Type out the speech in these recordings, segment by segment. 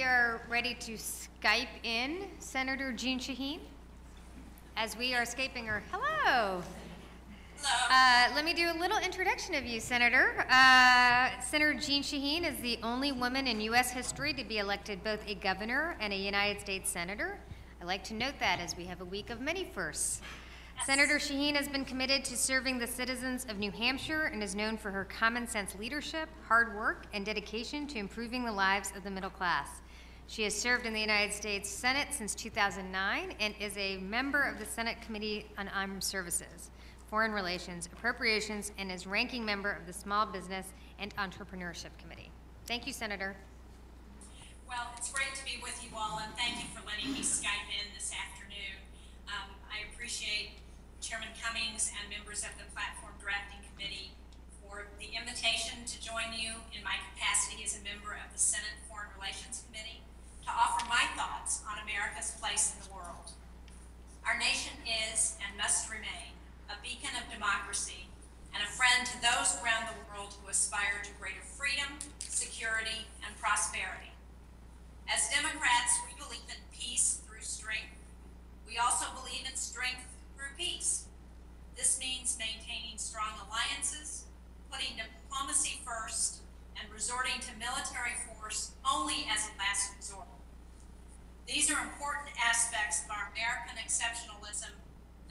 are ready to Skype in Senator Jeanne Shaheen, as we are Skyping her. Hello. Hello. Let me do a little introduction of you, Senator. Senator Jeanne Shaheen is the only woman in U.S. history to be elected both a governor and a United States senator. I like to note that as we have a week of many firsts. Yes. Senator Shaheen has been committed to serving the citizens of New Hampshire and is known for her common sense leadership, hard work, and dedication to improving the lives of the middle class. She has served in the United States Senate since 2009 and is a member of the Senate Committee on Armed Services, Foreign Relations, Appropriations, and is ranking member of the Small Business and Entrepreneurship Committee. Thank you, Senator. Well, it's great to be with you all, and thank you for letting me Skype in this afternoon. I appreciate Chairman Cummings and members of the Platform Drafting Committee for the invitation to join you in my capacity as a member of the Senate Foreign Relations Committee to offer my thoughts on America's place in the world. Our nation is and must remain a beacon of democracy and a friend to those around the world who aspire to greater freedom, security, and prosperity. As Democrats, we believe in peace through strength. We also believe in strength through peace. This means maintaining strong alliances, putting diplomacy first, and resorting to military force only as a last resort. These are important aspects of our American exceptionalism,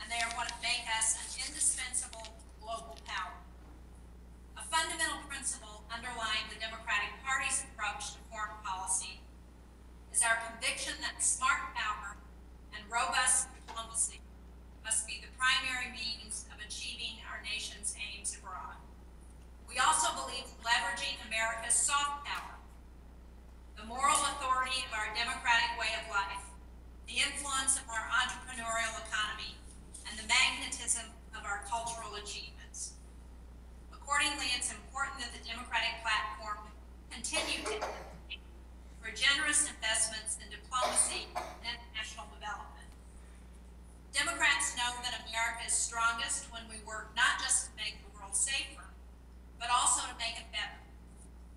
and they are what make us an indispensable global power. A fundamental principle underlying the Democratic Party's approach to foreign policy is our conviction that smart power and robust diplomacy must be the primary means of achieving our nation's aims abroad. We also believe in leveraging America's soft power, the moral authority of our democratic way of life, the influence of our entrepreneurial economy, and the magnetism of our cultural achievements. Accordingly, it's important that the Democratic platform continue to advocate for generous investments in diplomacy and international development. Democrats know that America is strongest when we work not just to make the world safer, but also to make it better.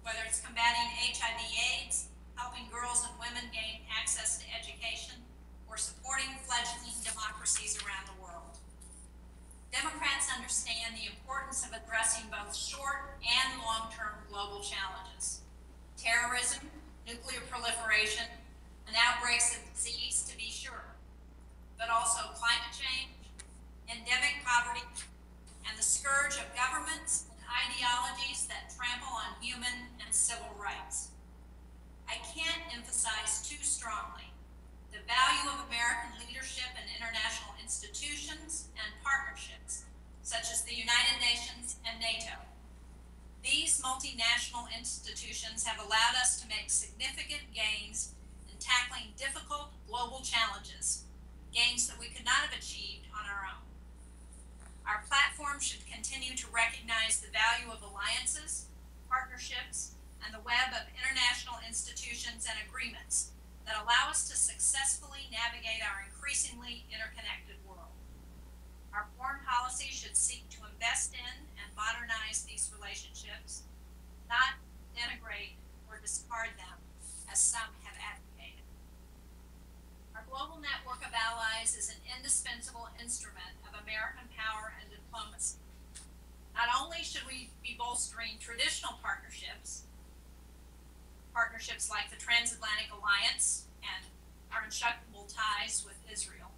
Whether it's combating HIV/AIDS, helping girls and women gain access to education, or supporting fledgling democracies around the world. Democrats understand the importance of addressing both short and long-term global challenges. Terrorism, nuclear proliferation, and outbreaks of disease, to be sure, but also climate change, endemic poverty, and the scourge of governments and ideologies that trample on human and civil rights. I can't emphasize too strongly the value of American leadership in international institutions and partnerships, such as the United Nations and NATO. These multinational institutions have allowed us to make significant gains in tackling difficult global challenges, gains that we could not have achieved on our own. Our platform should continue to recognize the value of alliances, partnerships, and the web of international institutions and agreements that allow us to successfully navigate our increasingly interconnected world. Our foreign policy should seek to invest in and modernize these relationships, not denigrate or discard them, as some have advocated. Our global network of allies is an indispensable instrument of American power and diplomacy. Not only should we be bolstering traditional partnerships like the Transatlantic Alliance and our unshakable ties with Israel,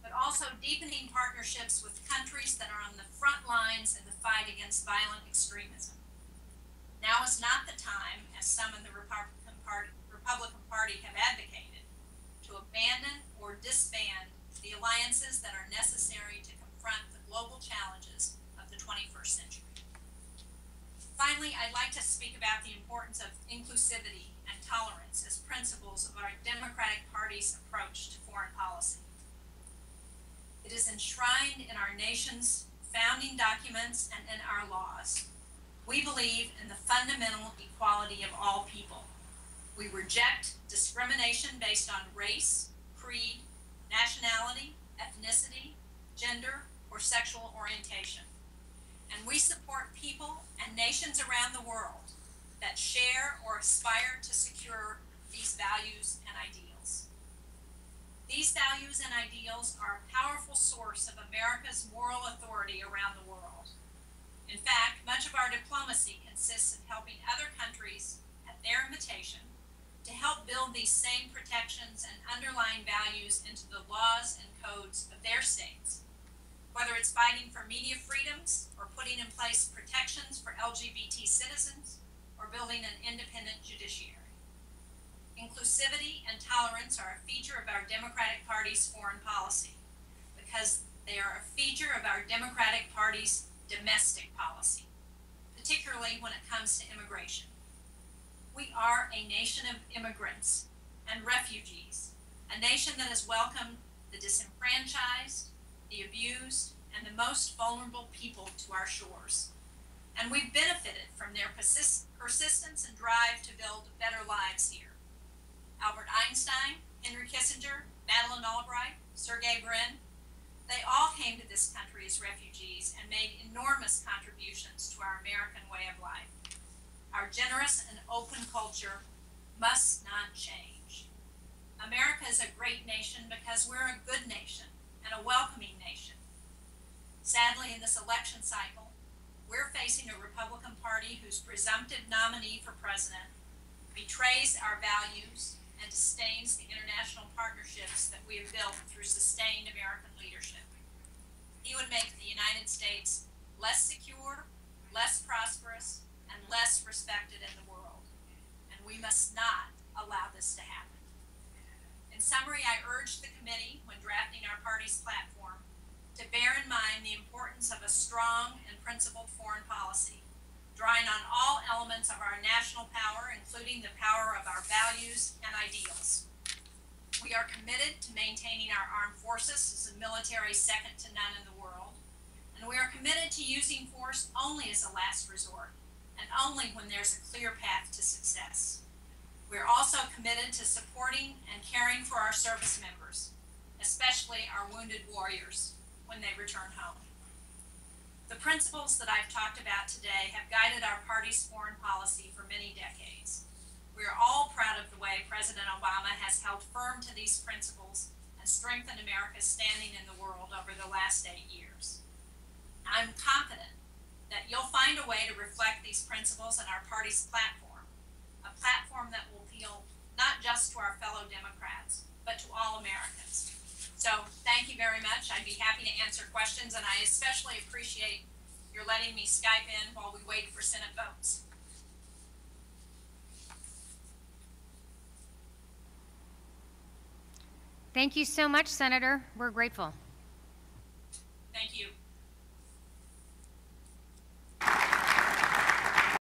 but also deepening partnerships with countries that are on the front lines in the fight against violent extremism. Now is not the time, as some in the Republican Party have advocated, to abandon or disband the alliances that are necessary to confront the global challenges of the 21st century. Finally, I'd like to speak about the importance of inclusivity and tolerance as principles of our Democratic Party's approach to foreign policy. It is enshrined in our nation's founding documents and in our laws. We believe in the fundamental equality of all people. We reject discrimination based on race, creed, nationality, ethnicity, gender, or sexual orientation. And we support people and nations around the world that share or aspire to secure the these values and ideals. These values and ideals are a powerful source of America's moral authority around the world. In fact, much of our diplomacy consists of helping other countries, at their invitation, to help build these same protections and underlying values into the laws and codes of their states. Whether it's fighting for media freedoms, or putting in place protections for LGBT citizens, or building an independent judiciary. Inclusivity and tolerance are a feature of our Democratic Party's foreign policy because they are a feature of our Democratic Party's domestic policy, particularly when it comes to immigration. We are a nation of immigrants and refugees, a nation that has welcomed the disenfranchised, the abused, and the most vulnerable people to our shores. And we've benefited from their persistence and drive to build better lives here. Albert Einstein, Henry Kissinger, Madeleine Albright, Sergey Brin, they all came to this country as refugees and made enormous contributions to our American way of life. Our generous and open culture must not change. America is a great nation because we're a good nation and a welcoming nation. Sadly, in this election cycle, we're facing a Republican Party whose presumptive nominee for president betrays our values and disdains the international partnerships that we have built through sustained American leadership. He would make the United States less secure, less prosperous, and less respected in the world. And we must not allow this to happen. In summary, I urge the committee, when drafting our party's platform, to bear in mind the importance of a strong and principled foreign policy, drawing on all elements of our national power, including the power of our values and ideals. We are committed to maintaining our armed forces as a military second to none in the world, and we are committed to using force only as a last resort, and only when there's a clear path to success. We're also committed to supporting and caring for our service members, especially our wounded warriors, when they return home. The principles that I've talked about today have guided our party's foreign policy for many decades. We are all proud of the way President Obama has held firm to these principles and strengthened America's standing in the world over the last 8 years. I'm confident that you'll find a way to reflect these principles in our party's platform, a platform that will appeal not just to our fellow Democrats, but to all Americans. So thank you very much. I'd be happy to answer questions, and I especially appreciate your letting me Skype in while we wait for Senate votes. Thank you so much, Senator. We're grateful.